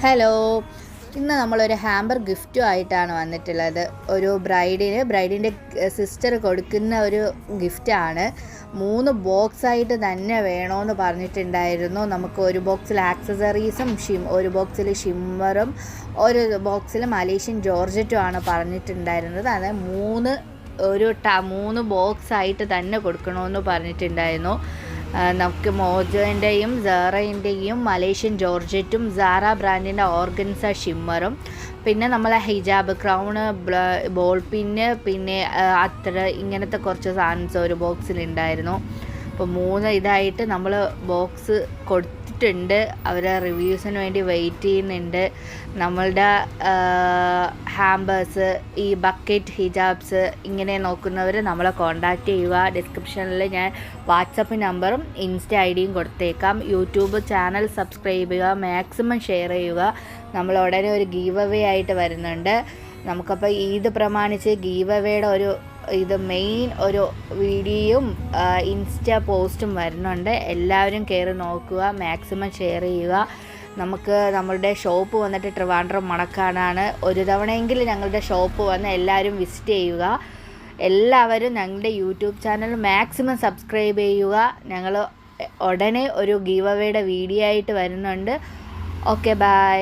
Hello, ഇന്ന് നമ്മളൊരു hamper ഗിഫ്റ്റുമായിട്ടാണ് വന്നിട്ടുള്ളത്. ഒരു ബ്രൈഡിൻ്റെ സിസ്റ്റർ കൊടുക്കുന്ന ഒരു ഗിഫ്റ്റാണ്. 3 ബോക്സായിട്ട് തന്നെ വേണമെന്ന് പറഞ്ഞിട്ടുണ്ടായിരുന്നു. നമുക്ക് ഒരു ബോക്സിൽ ആക്സസറീസും ഒരു ബോക്സിൽ ഷിമ്മറും ഒരു ബോക്സിൽ മലേഷ്യൻ ജോർജറ്റും ആണ് പറഞ്ഞിട്ടുണ്ടായിരുന്നത്. അത് 3 ബോക്സായിട്ട് തന്നെ കൊടുക്കണമെന്ന് പറഞ്ഞിട്ടുണ്ടായിരുന്നു. നമുക്ക് മോജോൻ്റെയും സാറേൻ്റെയും മലേഷ്യൻ ജോർജറ്റും സാറ ബ്രാൻഡിൻ്റെ ഓർഗൻസ ഷിമ്മറും പിന്നെ നമ്മളെ ഹിജാബ് ക്രൗണ് ബോൾ പിന്ന് പിന്നെ അത്ര ഇങ്ങനത്തെ കുറച്ച് സാധനസ് ഒരു ബോക്സിലുണ്ടായിരുന്നു. അപ്പോൾ 3 ഇതായിട്ട് നമ്മൾ ബോക്സ് കൊടുത്തിട്ടുണ്ട്. അവരെ റിവ്യൂസിന് വേണ്ടി വെയിറ്റ് ചെയ്യുന്നുണ്ട്. നമ്മളുടെ ഹാമ്പേഴ്സ്, ഈ ബക്കറ്റ് ഹിജാബ്സ് ഇങ്ങനെ നോക്കുന്നവർ നമ്മളെ കോൺടാക്റ്റ് ചെയ്യുക. ഡിസ്ക്രിപ്ഷനിൽ ഞാൻ വാട്സപ്പ് നമ്പറും ഇൻസ്റ്റ ഐഡിയും കൊടുത്തേക്കാം. യൂട്യൂബ് ചാനൽ സബ്സ്ക്രൈബ് ചെയ്യുക, മാക്സിമം ഷെയർ ചെയ്യുക. നമ്മൾ ഉടനെ ഒരു ഗീവ് അവേ ആയിട്ട് വരുന്നുണ്ട്. നമുക്കപ്പോൾ ഈദ് പ്രമാണിച്ച് ഗീവ് അവേയുടെ മെയിൻ ഒരു വീഡിയോയും ഇൻസ്റ്റ പോസ്റ്റും വരുന്നുണ്ട്. എല്ലാവരും കയറി നോക്കുക, മാക്സിമം ഷെയർ ചെയ്യുക. നമുക്ക് നമ്മളുടെ ഷോപ്പ് വന്നിട്ട് ട്രിവാൻഡ്രം മണക്കാടാണ്. ഒരു തവണയെങ്കിലും ഞങ്ങളുടെ ഷോപ്പ് വന്ന് എല്ലാവരും വിസിറ്റ് ചെയ്യുക. എല്ലാവരും ഞങ്ങളുടെ യൂട്യൂബ് ചാനൽ മാക്സിമം സബ്സ്ക്രൈബ് ചെയ്യുക. ഞങ്ങൾ ഉടനെ ഒരു ഗീവ് അവേയുടെ വീഡിയോ ആയിട്ട് വരുന്നുണ്ട്. Okay, by.